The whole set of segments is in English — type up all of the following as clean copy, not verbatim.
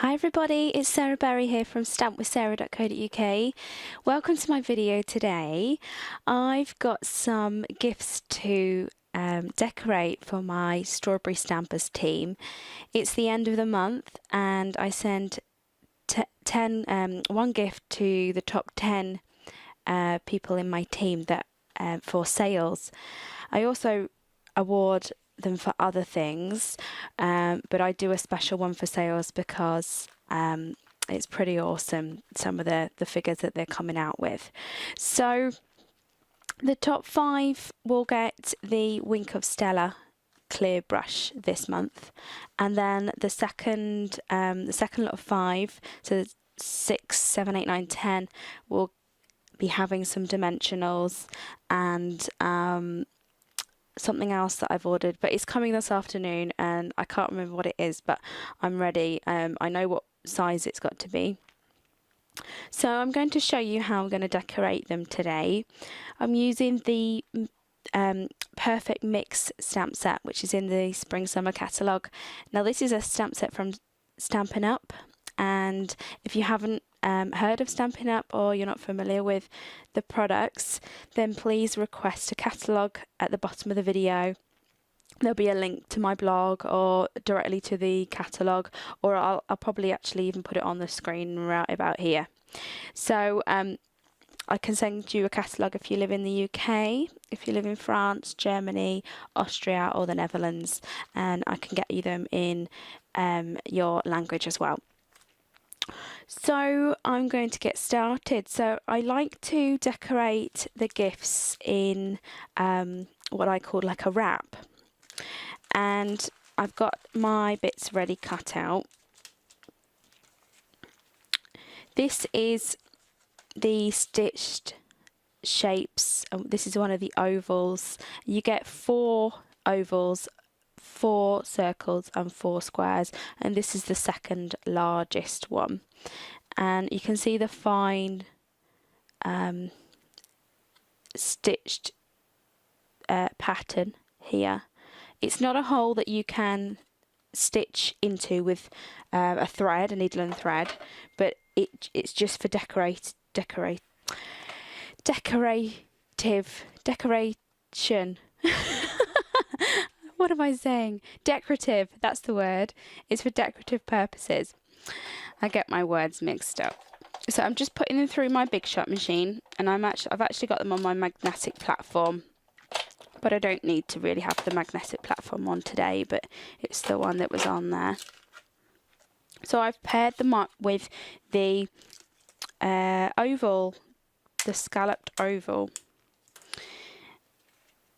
Hi everybody, it's Sarah Berry here from stampwithsarah.co.uk. Welcome to my video today. I've got some gifts to decorate for my Strawberry Stampers team. It's the end of the month and I sent one gift to the top 10 people in my team that for sales. I also award them for other things, but I do a special one for sales because it's pretty awesome, some of the figures that they're coming out with. So the top 5 will get the Wink of Stella clear brush this month, and then the second lot of 5, so 6, 7, 8, 9, 10 will be having some dimensionals and something else that I've ordered, but it's coming this afternoon and I can't remember what it is, but I'm ready. I know what size it's got to be. So I'm going to show you how I'm going to decorate them today. I'm using the Perfect Mix stamp set, which is in the Spring Summer catalogue. Now this is a stamp set from Stampin Up, and if you haven't heard of Stampin Up or you're not familiar with the products, then please request a catalogue at the bottom of the video. There'll be a link to my blog or directly to the catalogue, or I'll probably actually even put it on the screen right about here. So I can send you a catalogue if you live in the UK, if you live in France, Germany, Austria or the Netherlands, and I can get you them in your language as well. So I'm going to get started. So I like to decorate the gifts in what I call like a wrap, and I've got my bits ready cut out. This is the stitched shapes. This is one of the ovals. You get 4 ovals, 4 circles and 4 squares, and this is the second largest one, and you can see the fine stitched pattern here. It's not a hole that you can stitch into with a thread, a needle and thread, but it's just for decoration. What am I saying? Decorative, that's the word. It's for decorative purposes. I get my words mixed up. So I'm just putting them through my Big Shot machine, and I've actually got them on my magnetic platform, but I don't need to really have the magnetic platform on today, but it's the one that was on there. So I've paired them up with the oval, the scalloped oval,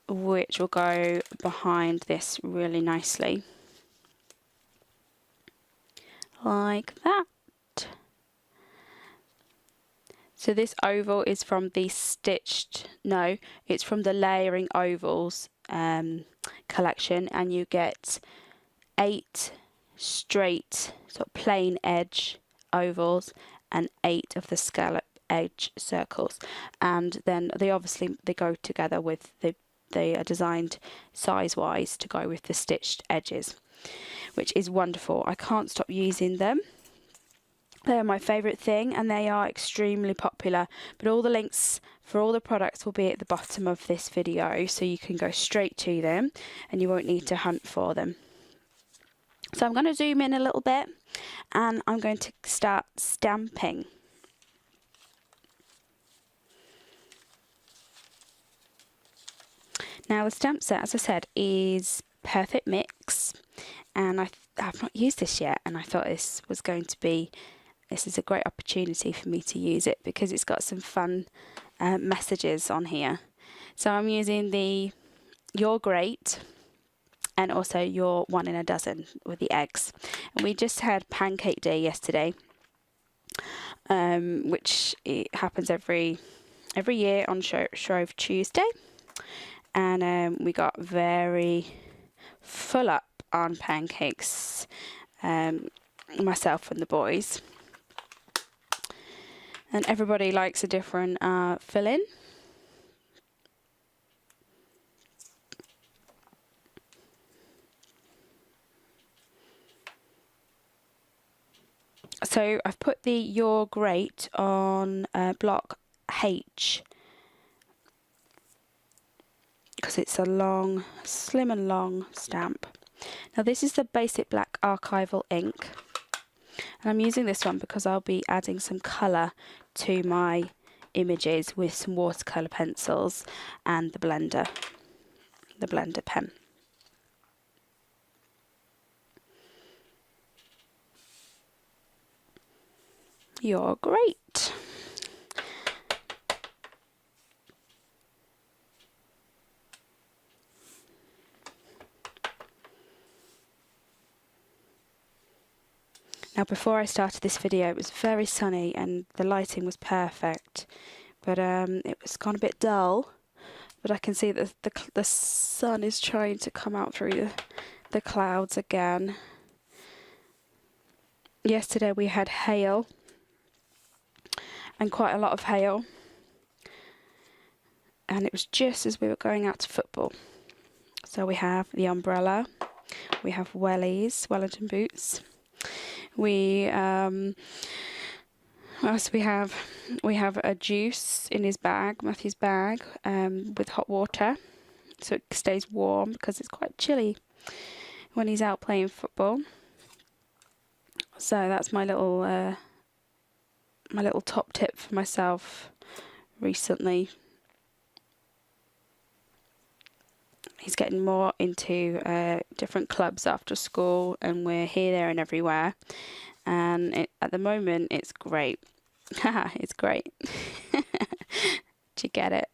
which will go behind this really nicely, like that. So this oval is from the it's from the Layering Ovals collection, and you get 8 straight sort of plain edge ovals and 8 of the scallop edge circles, and then they go together with they are designed size wise to go with the stitched edges, which is wonderful. I can't stop using them. They are my favourite thing and they are extremely popular, but all the links for all the products will be at the bottom of this video, so you can go straight to them and you won't need to hunt for them. So I'm going to zoom in a little bit and I'm going to start stamping. Now the stamp set, as I said, is Perfect Mix, and I've not used this yet, and I thought this is a great opportunity for me to use it because it's got some fun messages on here. So I'm using the You're Great and also You're 1 in a Dozen with the eggs. And we just had Pancake Day yesterday, which it happens every year on Shrove Tuesday. And we got very full up on pancakes, myself and the boys. And everybody likes a different fill-in. So I've put the You're Great on block H because it's a long, slim and long stamp. Now this is the basic black archival ink, and I'm using this one because I'll be adding some colour to my images with some watercolour pencils and the blender pen. You're great. Now before I started this video it was very sunny and the lighting was perfect, but it was gone a bit dull, but I can see that the sun is trying to come out through the clouds again. Yesterday we had hail, and quite a lot of hail, and it was just as we were going out to football. So we have the umbrella, we have wellies, Wellington boots. We what else we have? We have a juice in his bag, Matthew's bag, with hot water, so it stays warm because it's quite chilly when he's out playing football. So that's my little top tip for myself recently. He's getting more into different clubs after school, and we're here, there and everywhere, and at the moment it's great. Haha, it's great. Did you get it?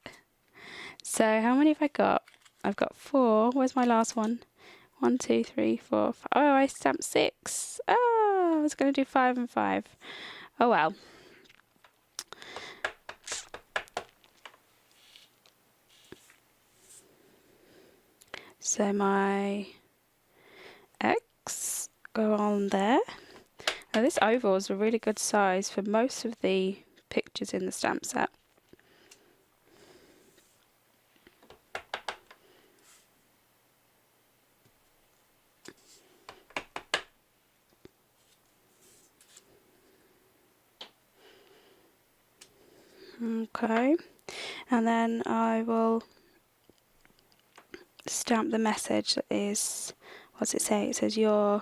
So how many have I got? I've got 4. Where's my last one? 1, 2, 3, 4, 5. Oh, I stamped 6. Oh, I was going to do 5 and 5. Oh well. So my X go on there. Now this oval is a really good size for most of the pictures in the stamp set. Okay, and then I will stamp the message that is, what's it say? It says you're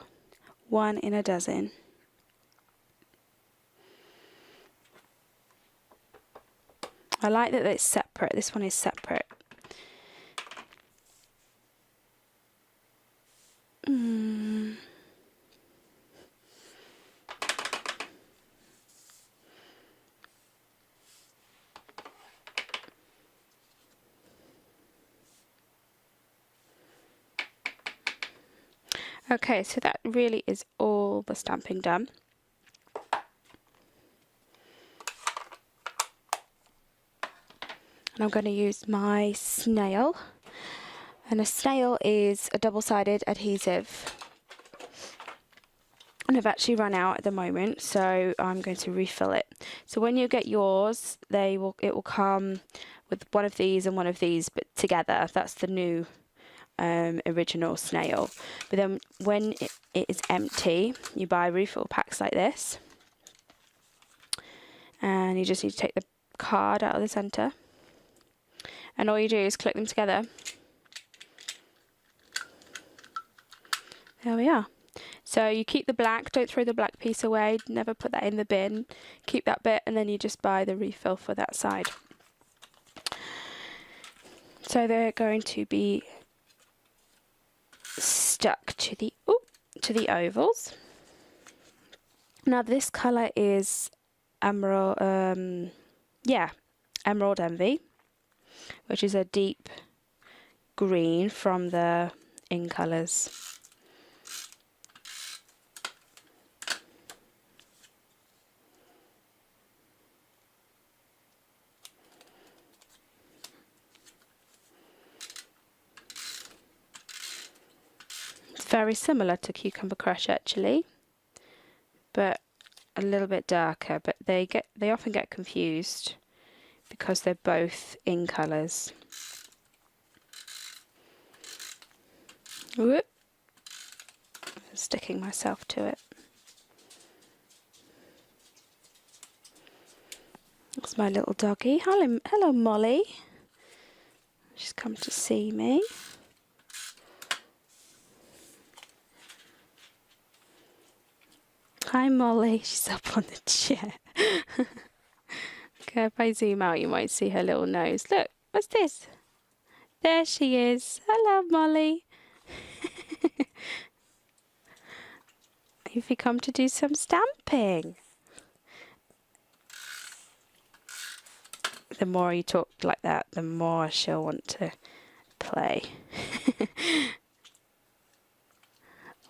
1 in a dozen. I like that it's separate. This one is separate. Okay, so that really is all the stamping done. And I'm going to use my snail. And a snail is a double-sided adhesive. And I've actually run out at the moment, so I'm going to refill it. So when you get yours, it will come with one of these and one of these, but together. That's the new original snail. But then when it is empty, you buy refill packs like this, and you just need to take the card out of the center, and all you do is click them together. There we are. So you keep the black, don't throw the black piece away, never put that in the bin, keep that bit, and then you just buy the refill for that side. So they're going to be stuck to the ovals. Now this colour is Emerald Envy, which is a deep green from the In Colours. Very similar to Cucumber Crush actually, but a little bit darker, but they often get confused because they're both In Colours. Whoop. I'm sticking myself to it. It's my little doggy. Hello, Molly. She's come to see me. Hi, Molly. She's up on the chair. Okay, if I zoom out, you might see her little nose. Look, what's this? There she is. Hello, Molly. Have you come to do some stamping? The more you talk like that, the more she'll want to play.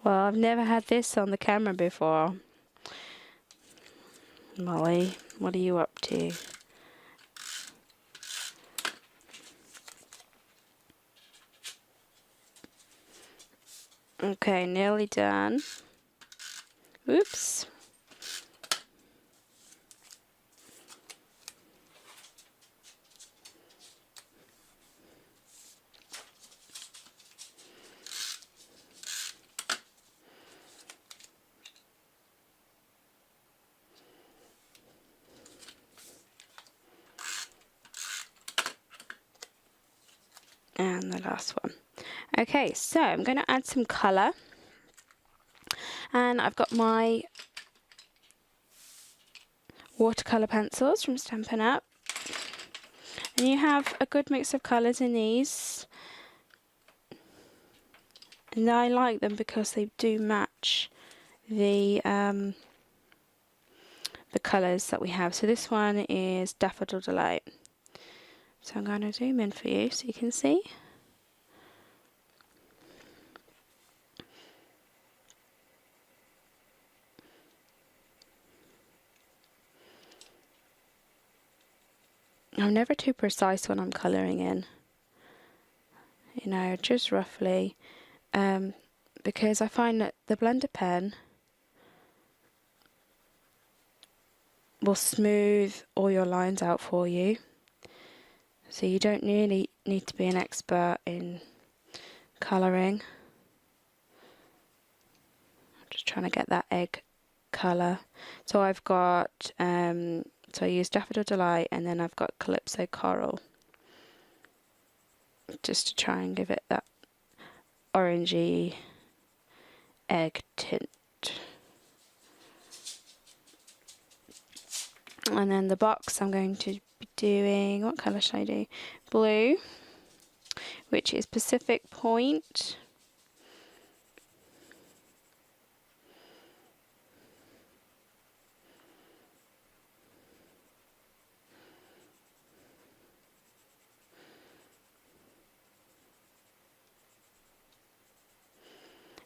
Well, I've never had this on the camera before. Molly, what are you up to? Okay, nearly done. Oops. And the last one. Okay, so I'm going to add some colour. And I've got my watercolour pencils from Stampin' Up. And you have a good mix of colours in these. And I like them because they do match the colours that we have. So this one is Daffodil Delight. So I'm going to zoom in for you so you can see. I'm never too precise when I'm colouring in. You know, just roughly. Because I find that the blender pen will smooth all your lines out for you. So you don't really need to be an expert in colouring. I'm just trying to get that egg colour. So I've got, so I use Daffodil Delight, and then I've got Calypso Coral. Just to try and give it that orangey egg tint. And then the box I'm going to be doing, what colour should I do? Blue, which is Pacific Point.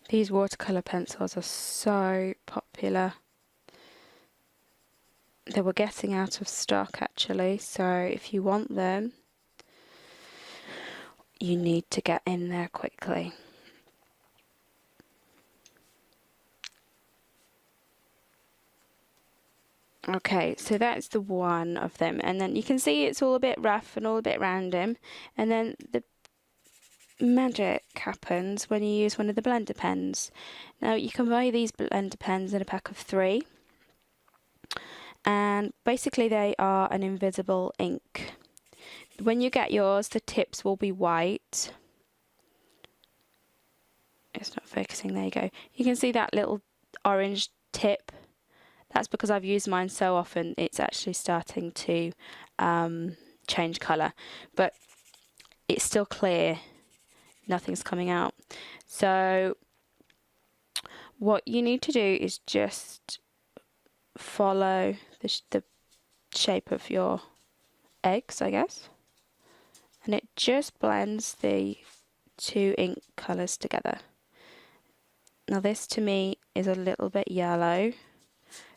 These watercolour pencils are so popular. They were getting out of stock actually, so if you want them, you need to get in there quickly. Okay, so that's the one of them, and then you can see it's all a bit rough and all a bit random, and then the magic happens when you use one of the blender pens. Now you can buy these blender pens in a pack of 3, and basically they are an invisible ink. When you get yours, the tips will be white. It's not focusing, there you go. You can see that little orange tip. That's because I've used mine so often, it's actually starting to change colour. But it's still clear, nothing's coming out. So what you need to do is just follow the shape of your eggs, I guess. And it just blends the 2 ink colours together. Now this to me is a little bit yellow,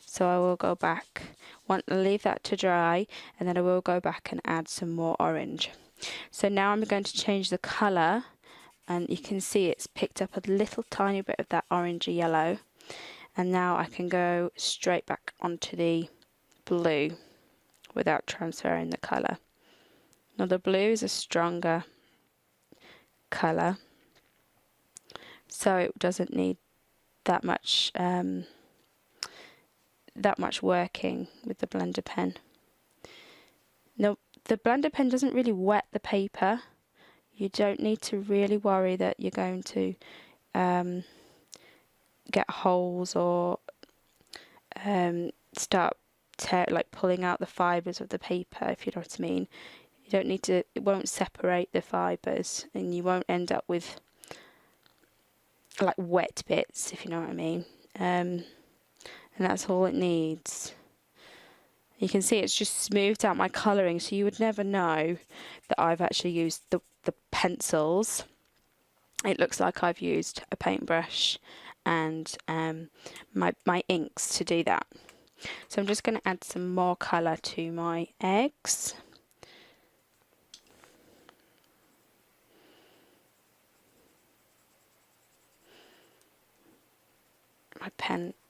so I will go back, I'll leave that to dry, and then I will go back and add some more orange. So now I'm going to change the colour, and you can see it's picked up a little tiny bit of that orangey yellow, and now I can go straight back onto the blue without transferring the colour. Now the blue is a stronger colour, so it doesn't need that much working with the blender pen. No, the blender pen doesn't really wet the paper. You don't need to really worry that you're going to get holes or start like pulling out the fibres of the paper, if you know what I mean. You don't need to, it won't separate the fibres, and you won't end up with like wet bits, if you know what I mean. And that's all it needs. You can see it's just smoothed out my colouring, so you would never know that I've actually used the pencils. It looks like I've used a paintbrush and my inks to do that. So I'm just going to add some more colour to my eggs.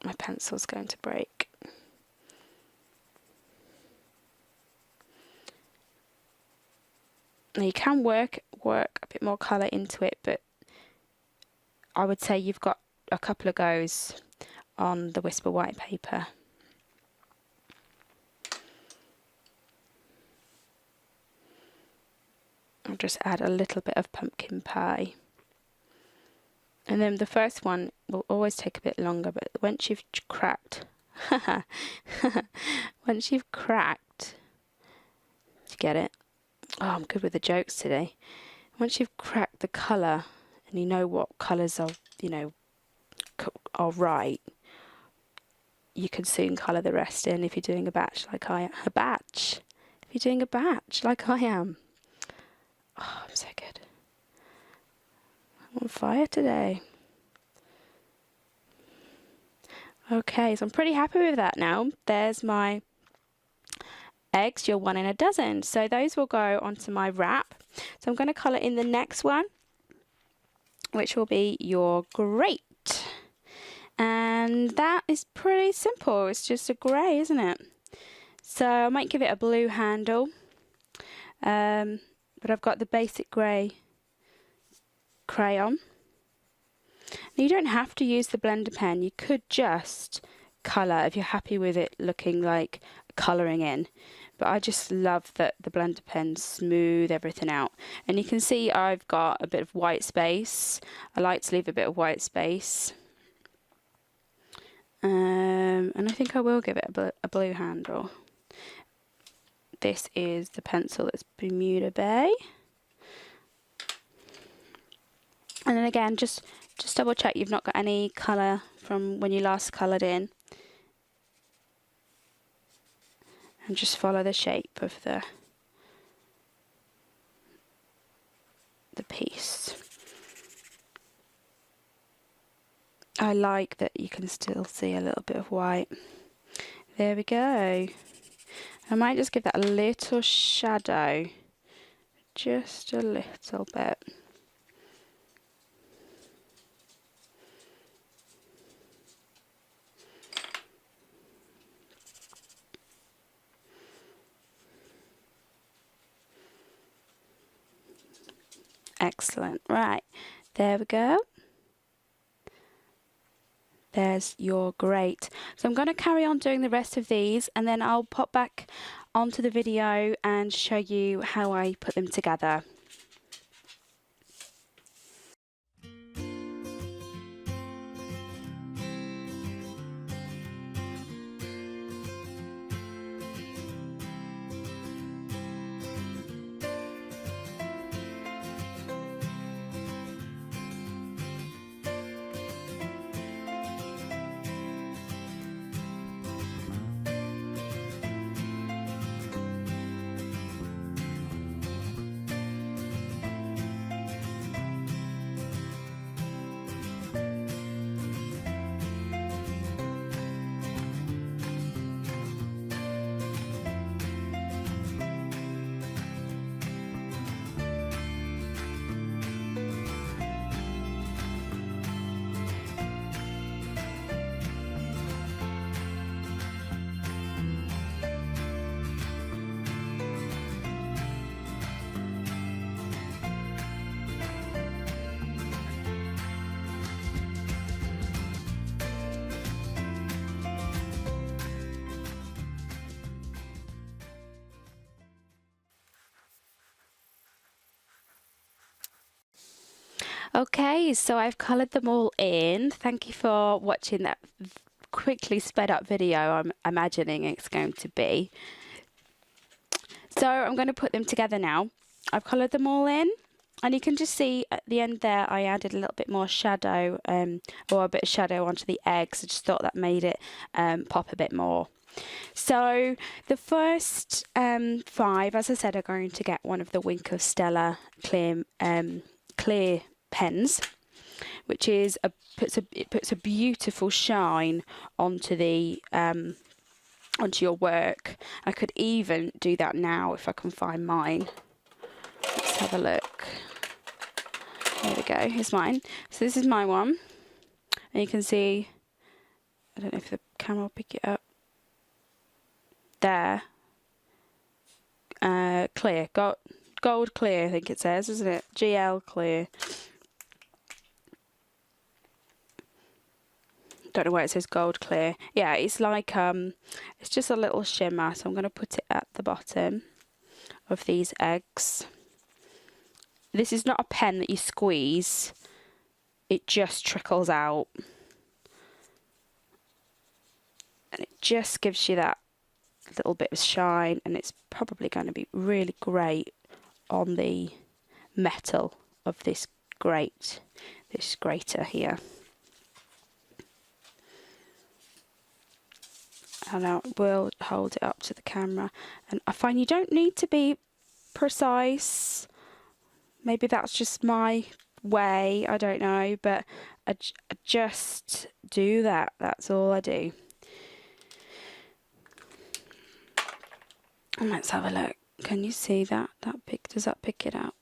My pencil's going to break. Now you can work a bit more colour into it, but I would say you've got a couple of goes on the Whisper White paper. I'll just add a little bit of pumpkin pie. And then the first one will always take a bit longer, but once you've cracked, once you've cracked, did you get it? Oh, I'm good with the jokes today. Once you've cracked the colour and you know what colours are, you know, are right, you can soon colour the rest in if you're doing a batch like I am. If you're doing a batch like I am. Oh, I'm so good. I'm on fire today. Okay, so I'm pretty happy with that now. There's my eggs, your 1 in a dozen. So those will go onto my wrap. So I'm going to colour in the next one, which will be your grate. And that is pretty simple. It's just a grey, isn't it? So I might give it a blue handle. But I've got the basic grey crayon. Now you don't have to use the blender pen. You could just colour if you're happy with it looking like colouring in. But I just love that the blender pen smooth everything out. And you can see I've got a bit of white space. I like to leave a bit of white space. And I think I will give it a blue handle. This is the pencil that's Bermuda Bay. And then again, just double check you've not got any colour from when you last coloured in. And just follow the shape of the piece. I like that you can still see a little bit of white. There we go. I might just give that a little shadow, just a little bit. Excellent. Right, there we go. There's your grate. So I'm going to carry on doing the rest of these, and then I'll pop back onto the video and show you how I put them together. Okay, so I've coloured them all in. Thank you for watching that quickly sped up video I'm imagining it's going to be. So I'm going to put them together now. I've coloured them all in, and you can just see at the end there I added a little bit more shadow, or a bit of shadow onto the eggs. I just thought that made it pop a bit more. So the first 5, as I said, are going to get one of the Wink of Stella clear pens, which is it puts a beautiful shine onto the onto your work. I could even do that now if I can find mine. Let's have a look. There we go, here's mine. So this is my one, and you can see, I don't know if the camera will pick it up there, clear, gold clear I think it says, isn't it? GL clear. Don't know where it says gold clear. Yeah, it's like it's just a little shimmer, so I'm going to put it at the bottom of these eggs. This is not a pen that you squeeze, it just trickles out, and it just gives you that little bit of shine, and it's probably going to be really great on the metal of this grater here. And I will hold it up to the camera, and I find you don't need to be precise. Maybe that's just my way, I don't know, but I just do that. That's all I do. And let's have a look. Can you see that? Does that pick it out?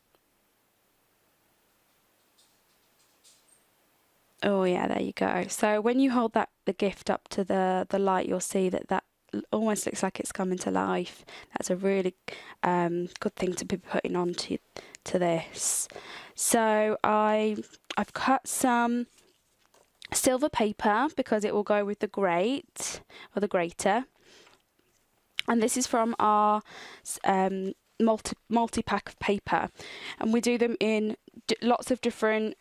Oh yeah, there you go. So when you hold the gift up to the light, you'll see that almost looks like it's coming to life. That's a really good thing to be putting on to this. So I've cut some silver paper because it will go with the grate or the grater. And this is from our multi-pack of paper, and we do them in lots of different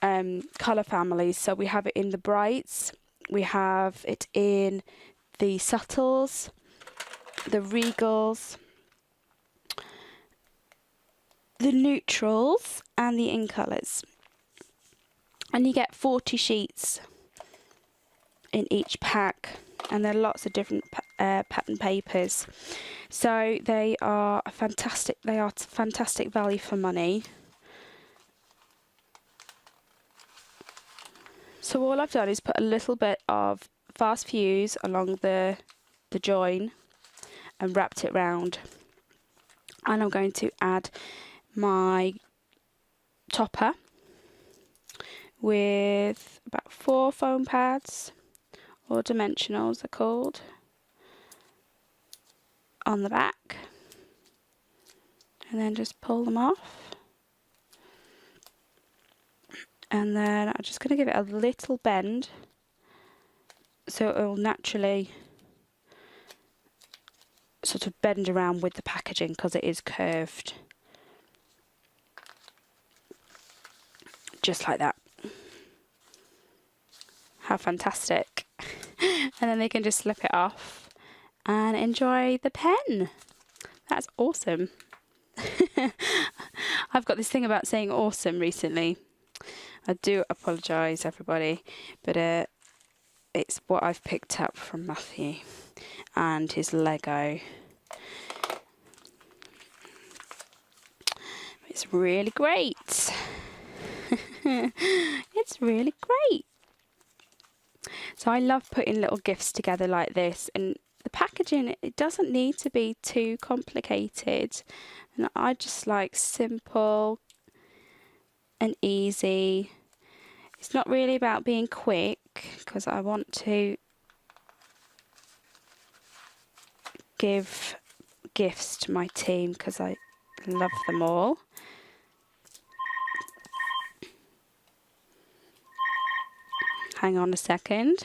colour families. So we have it in the brights, we have it in the subtles, the regals, the neutrals, and the in colours. And you get 40 sheets in each pack, and there are lots of different pattern papers. So they are fantastic. They are fantastic value for money. So all I've done is put a little bit of fast fuse along the join and wrapped it round. And I'm going to add my topper with about 4 foam pads, or dimensionals they're called, on the back, and then just pull them off. And then I'm just going to give it a little bend so it will naturally sort of bend around with the packaging because it is curved. Just like that. How fantastic. And then they can just slip it off and enjoy the pen. That's awesome. I've got this thing about saying awesome recently. I do apologise everybody, but it's what I've picked up from Matthew and his Lego. It's really great. It's really great. So I love putting little gifts together like this, and the packaging, it doesn't need to be too complicated, and I just like simple and easy. It's not really about being quick because I want to give gifts to my team because I love them all. Hang on a second.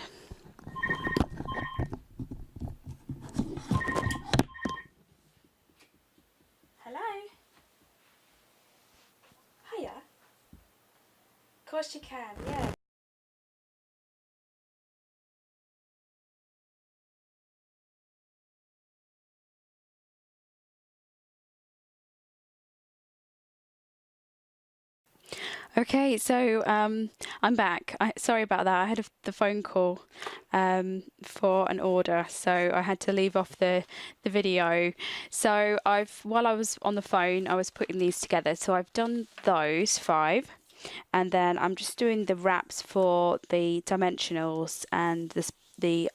Hello. Hiya. Of course you Okay, so I'm back. Sorry about that. I had the phone call for an order, so I had to leave off the video. So while I was on the phone, I was putting these together. So I've done those 5, and then I'm just doing the wraps for the dimensionals and the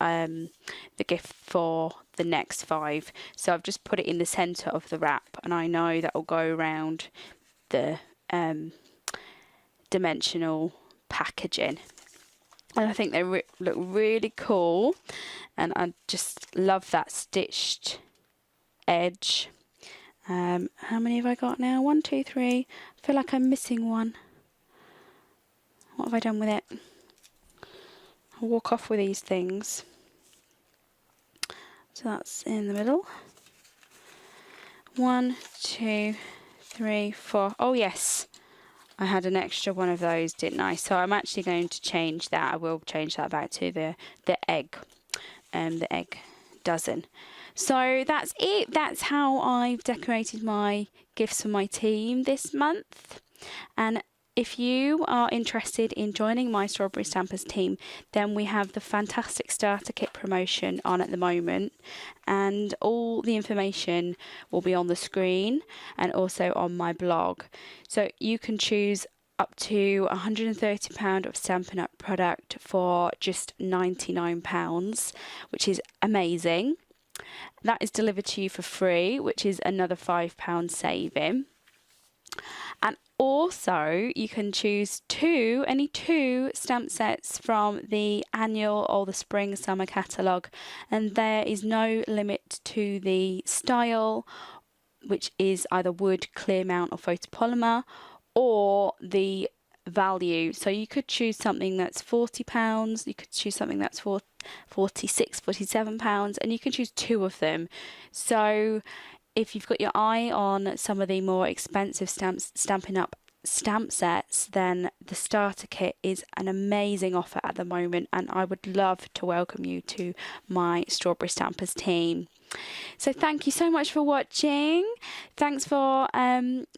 gift for the next 5. So I've just put it in the center of the wrap, and I know that will go around the dimensional packaging, and I think they look really cool, and I just love that stitched edge. How many have I got now? 1, 2, 3. I feel like I'm missing one. What have I done with it? I'll walk off with these things. So that's in the middle. 1, 2, 3, 4. Oh yes, I had an extra one of those, didn't I? So I'm actually going to change that. I will change that back to the egg dozen. So that's it. That's how I've decorated my gifts for my team this month. And if you are interested in joining my Strawberry Stampers team, then we have the fantastic starter kit promotion on at the moment, and all the information will be on the screen and also on my blog. So you can choose up to £130 of Stampin' Up product for just £99, which is amazing. That is delivered to you for free, which is another £5 saving. And also, you can choose any two stamp sets from the annual or the spring summer catalogue, and there is no limit to the style, which is either wood, clear mount or photopolymer, or the value. So you could choose something that's £40, you could choose something that's £46, £47, and you can choose 2 of them. So if you've got your eye on some of the more expensive Stampin' Up stamp sets, then the starter kit is an amazing offer at the moment, and I would love to welcome you to my Strawberry Stampers team. So thank you so much for watching. Thanks for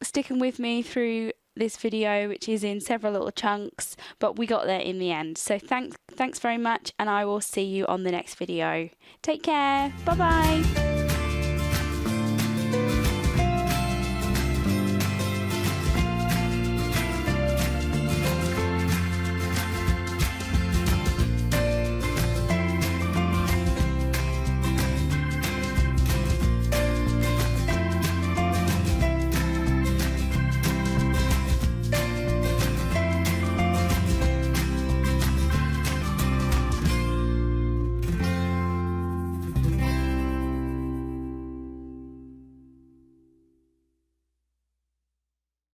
sticking with me through this video, which is in several little chunks, but we got there in the end. So thanks very much, and I will see you on the next video. Take care. Bye bye.